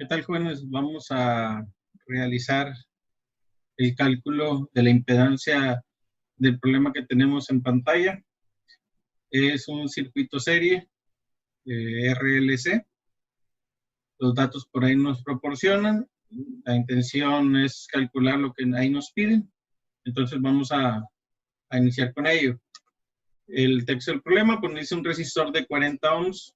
¿Qué tal, jóvenes? Vamos a realizar el cálculo de la impedancia del problema que tenemos en pantalla. Es un circuito serie RLC. Los datos por ahí nos proporcionan. La intención es calcular lo que ahí nos piden. Entonces vamos a iniciar con ello. El texto del problema, pues dice un resistor de 40 ohms,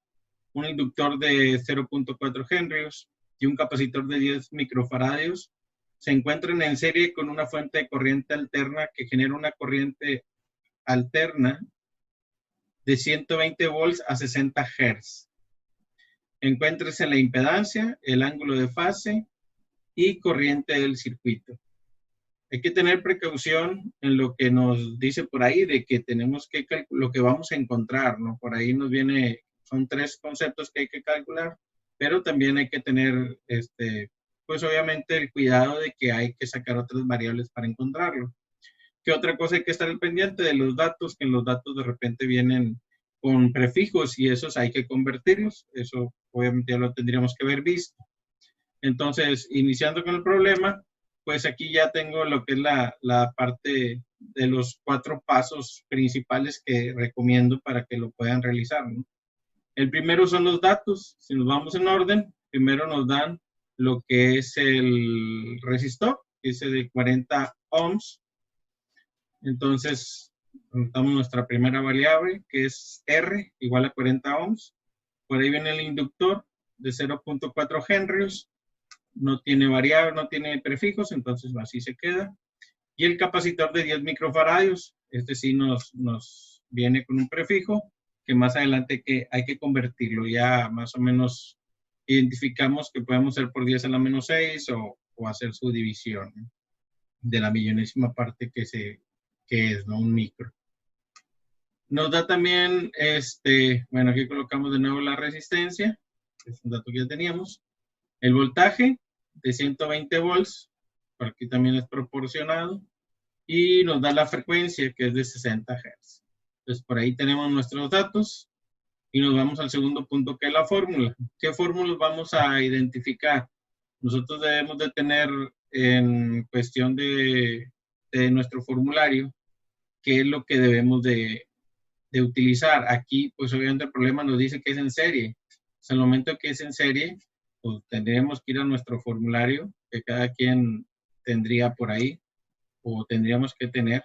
un inductor de 0.4 henrios y un capacitor de 10 microfaradios se encuentran en serie con una fuente de corriente alterna que genera una corriente alterna de 120 volts a 60 Hz. Encuéntrese la impedancia, el ángulo de fase y corriente del circuito. Hay que tener precaución en lo que nos dice por ahí de que tenemos que calcular lo que vamos a encontrar, ¿no? Por ahí nos viene, son 3 conceptos que hay que calcular, pero también hay que tener, pues obviamente el cuidado de que hay que sacar otras variables para encontrarlo. ¿Qué otra cosa hay que estar al pendiente de los datos? Que en los datos de repente vienen con prefijos y esos hay que convertirlos. Eso obviamente ya lo tendríamos que haber visto. Entonces, iniciando con el problema, pues aquí ya tengo lo que es la parte de los 4 pasos principales que recomiendo para que lo puedan realizar, ¿no? El primero son los datos. Si nos vamos en orden, primero nos dan lo que es el resistor, que es de 40 ohms. Entonces, anotamos nuestra primera variable, que es R, igual a 40 ohms. Por ahí viene el inductor de 0.4 henrios. No tiene variable, no tiene prefijos, entonces así se queda. Y el capacitor de 10 microfaradios, este sí nos viene con un prefijo, que más adelante hay que convertirlo. Ya más o menos identificamos que podemos ser por 10 a la menos 6 o hacer su división, ¿no? De la millonésima parte que es, ¿no? Un micro. Nos da también, bueno, aquí colocamos de nuevo la resistencia, que es un dato que ya teníamos. El voltaje de 120 volts, por aquí también es proporcionado. Y nos da la frecuencia, que es de 60 Hz. Entonces, por ahí tenemos nuestros datos. Y nos vamos al segundo punto, que es la fórmula. ¿Qué fórmulas vamos a identificar? Nosotros debemos de tener en cuestión de nuestro formulario qué es lo que debemos de utilizar. Aquí, pues obviamente el problema nos dice que es en serie. Pues, en el momento que es en serie, pues tendríamos que ir a nuestro formulario, que cada quien tendría por ahí, o tendríamos que tener.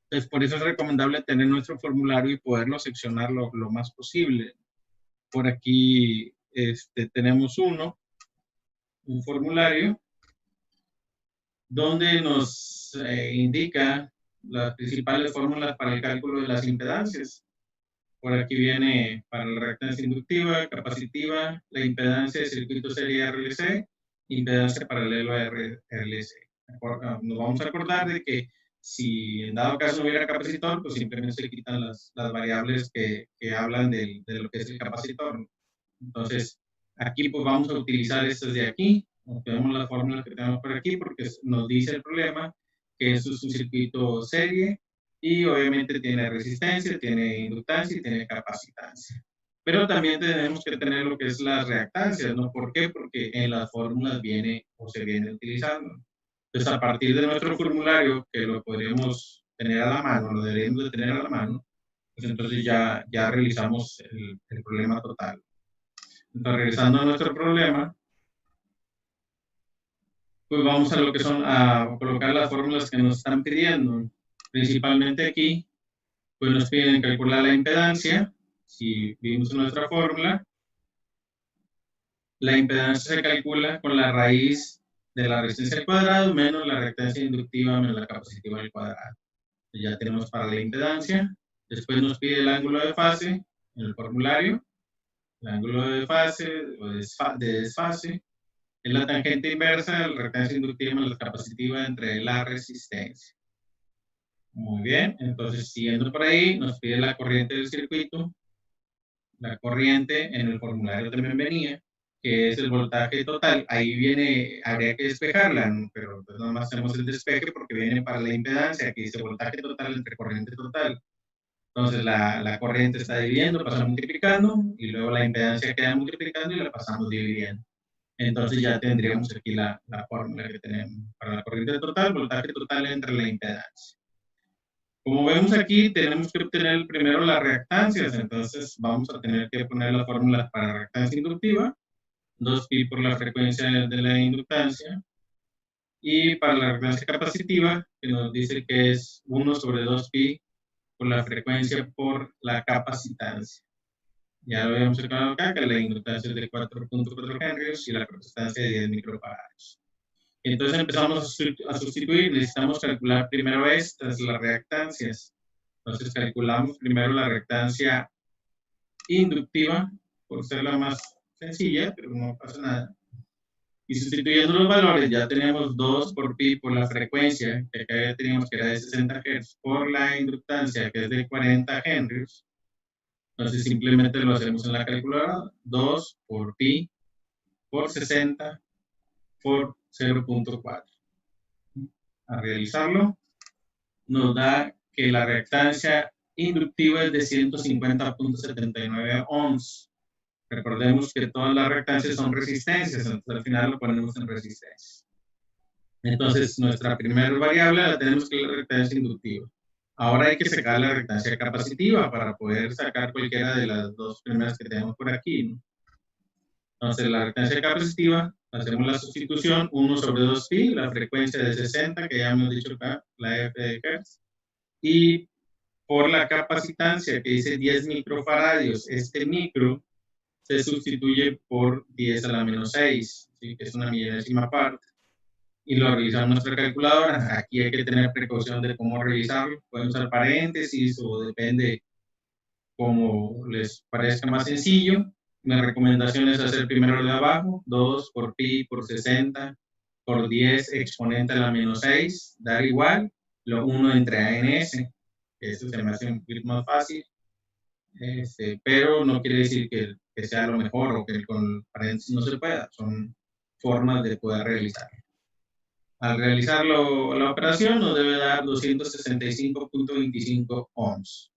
Entonces, por eso es recomendable tener nuestro formulario y poderlo seccionar lo más posible. Por aquí tenemos un formulario, donde nos indica las principales fórmulas para el cálculo de las impedancias. Por aquí viene para la reactancia inductiva, capacitiva, la impedancia de circuito serie RLC, impedancia paralelo a RLC. Nos vamos a acordar de que si en dado caso no hubiera capacitor, pues simplemente se quitan las variables que hablan de lo que es el capacitor. Entonces, aquí pues vamos a utilizar estas de aquí, tenemos las fórmulas que tenemos por aquí, porque nos dice el problema que eso es un circuito serie, y obviamente tiene resistencia, tiene inductancia y tiene capacitancia. Pero también tenemos que tener lo que es las reactancias, ¿no? ¿Por qué? Porque en las fórmulas viene o se viene utilizando. Entonces, a partir de nuestro formulario, que lo podríamos tener a la mano, lo deberíamos de tener a la mano, pues entonces ya realizamos el problema total. Entonces, regresando a nuestro problema, pues vamos a lo que son a colocar las fórmulas que nos están pidiendo. Principalmente aquí, pues nos piden calcular la impedancia. Si vimos nuestra fórmula, la impedancia se calcula con la raíz de la resistencia al cuadrado menos la reactancia inductiva menos la capacitiva al cuadrado. Ya tenemos para la impedancia. Después nos pide el ángulo de fase en el formulario. El ángulo de fase o de desfase es la tangente inversa de la reactancia inductiva más la capacitiva entre la resistencia. Muy bien, entonces siguiendo por ahí, nos pide la corriente del circuito. La corriente en el formulario también venía, que es el voltaje total. Ahí viene, habría que despejarla, ¿no? Pero pues nada más hacemos el despeje porque viene para la impedancia, que dice voltaje total entre corriente total. Entonces la corriente está dividiendo, pasa multiplicando, y luego la impedancia queda multiplicando y la pasamos dividiendo. Entonces ya tendríamos aquí la fórmula que tenemos para la corriente total, voltaje total entre la impedancia. Como vemos aquí, tenemos que obtener primero las reactancias, entonces vamos a tener que poner la fórmula para reactancia inductiva, 2pi por la frecuencia de la inductancia, y para la reactancia capacitiva, que nos dice que es 1 sobre 2pi por la frecuencia por la capacitancia. Ya lo habíamos sacado acá, que la inductancia es de 4.4 henrios y la capacidad de 10 microfarads. Entonces empezamos a sustituir, necesitamos calcular primero estas, las reactancias. Entonces calculamos primero la reactancia inductiva, por ser la más sencilla, pero no pasa nada. Y sustituyendo los valores, ya tenemos 2 por pi por la frecuencia, que acá ya teníamos que era de 60 Hz, por la inductancia, que es de 40 henrios. Entonces simplemente lo hacemos en la calculadora, 2 por pi por 60 por 0.4. A realizarlo, nos da que la reactancia inductiva es de 150.79 ohms. Recordemos que todas las reactancias son resistencias, entonces al final lo ponemos en resistencia. Entonces nuestra primera variable la tenemos que es la reactancia inductiva. Ahora hay que sacar la reactancia capacitiva para poder sacar cualquiera de las dos primeras que tenemos por aquí, ¿no? Entonces, la reactancia capacitiva, hacemos la sustitución, 1 sobre 2pi, la frecuencia de 60, que ya hemos dicho acá, la F de Hertz, y por la capacitancia, que dice 10 microfaradios, este micro se sustituye por 10 a la menos 6, ¿sí? Que es una millonésima parte, y lo realizamos en nuestra calculadora. Aquí hay que tener precaución de cómo realizarlo, pueden usar paréntesis o depende como les parezca más sencillo. Mi recomendación es hacer primero el de abajo, 2 por pi por 60 por 10 exponente a la menos 6, dar igual, lo 1 entre ANS, eso se me hace un poquito más fácil, pero no quiere decir que sea lo mejor o que con paréntesis no se pueda, son formas de poder realizarlo. Al realizar la operación nos debe dar 265.25 ohms.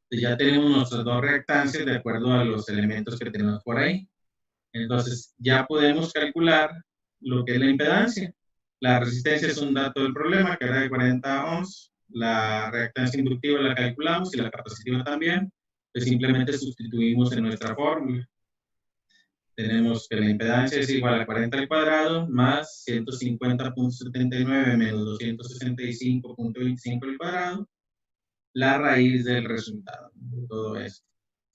Ya tenemos nuestras dos reactancias de acuerdo a los elementos que tenemos por ahí. Entonces, ya podemos calcular lo que es la impedancia. La resistencia es un dato del problema, que era de 40 ohms. La reactancia inductiva la calculamos y la capacitiva también. Pues simplemente sustituimos en nuestra fórmula. Tenemos que la impedancia es igual a 40 al cuadrado más 150.79 menos 265.25 al cuadrado, la raíz del resultado de todo esto.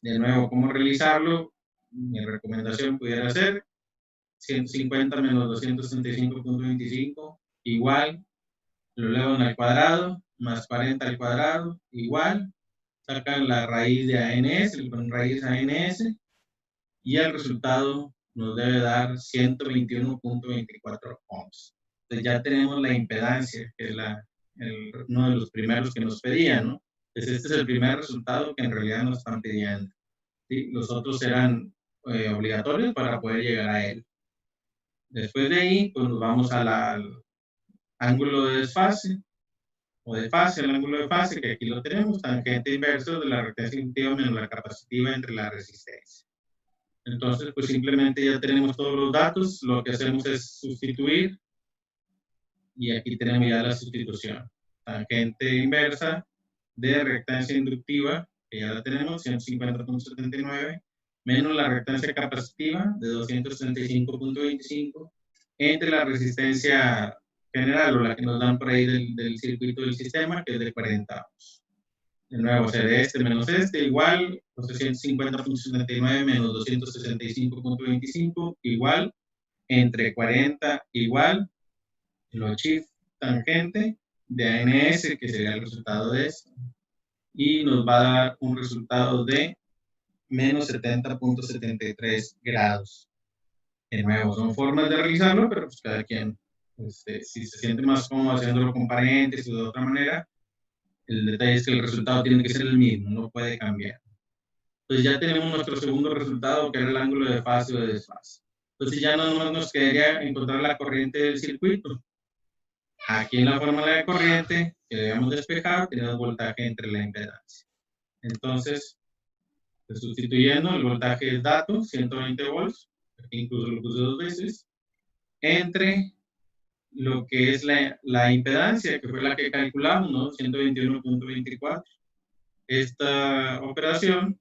De nuevo, ¿cómo realizarlo? Mi recomendación pudiera ser 150 menos 265.25 igual, lo elevan al cuadrado, más 40 al cuadrado, igual, sacan la raíz de ANS, le ponen raíz ANS, y el resultado nos debe dar 121.24 ohms. Entonces ya tenemos la impedancia, que es uno de los primeros que nos pedían, ¿no? Entonces este es el primer resultado que en realidad nos están pidiendo, ¿sí? Los otros eran obligatorios para poder llegar a él. Después de ahí, pues nos vamos al ángulo de desfase, o de fase, el ángulo de fase, que aquí lo tenemos, tangente inverso de la reactancia inductiva menos la capacitiva entre la resistencia. Entonces, pues simplemente ya tenemos todos los datos, lo que hacemos es sustituir, y aquí tenemos ya la sustitución. Tangente inversa de reactancia inductiva, que ya la tenemos, 150.79, menos la reactancia capacitiva de 265.25, entre la resistencia general, o la que nos dan por ahí del circuito del sistema, que es de 40 ohms. De nuevo, o sea, de este menos este, igual, 250.79 menos 265.25, igual, entre 40, igual, lo shift tangente de ANS, que sería el resultado de esto, y nos va a dar un resultado de menos 70.73 grados. De nuevo, son formas de realizarlo, pero pues cada quien, si se siente más cómodo haciéndolo con paréntesis o de otra manera, el detalle es que el resultado tiene que ser el mismo, no puede cambiar. Entonces ya tenemos nuestro segundo resultado, que era el ángulo de fase o de desfase. Entonces ya no nos quedaría encontrar la corriente del circuito. Aquí en la fórmula de corriente que debemos despejar, tenemos voltaje entre la impedancia. Entonces, sustituyendo, el voltaje es dato, 120 volts, aquí incluso lo puse 2 veces, entre lo que es la impedancia, que fue la que calculamos, ¿no? 121.24. Esta operación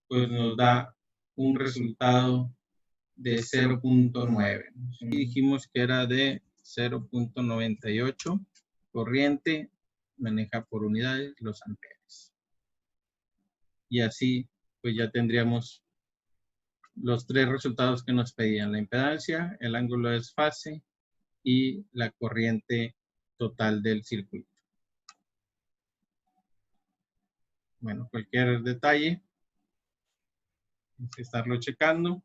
pues nos da un resultado de 0.9. Y dijimos que era de 0.98. Corriente maneja por unidades los amperes. Y así pues ya tendríamos los tres resultados que nos pedían: la impedancia, el ángulo de desfase y la corriente total del circuito. Bueno, cualquier detalle, hay que estarlo checando.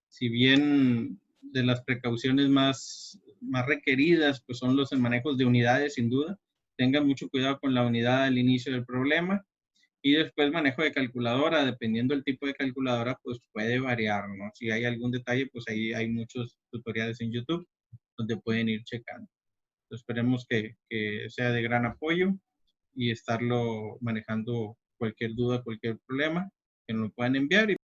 Si bien de las precauciones más requeridas, pues son los manejos de unidades, sin duda. Tengan mucho cuidado con la unidad al inicio del problema. Y después manejo de calculadora, dependiendo del tipo de calculadora, pues puede variar, ¿no? Si hay algún detalle, pues ahí hay muchos tutoriales en YouTube donde pueden ir checando. Entonces, esperemos que sea de gran apoyo y estarlo manejando. Cualquier duda, cualquier problema, que nos lo puedan enviar y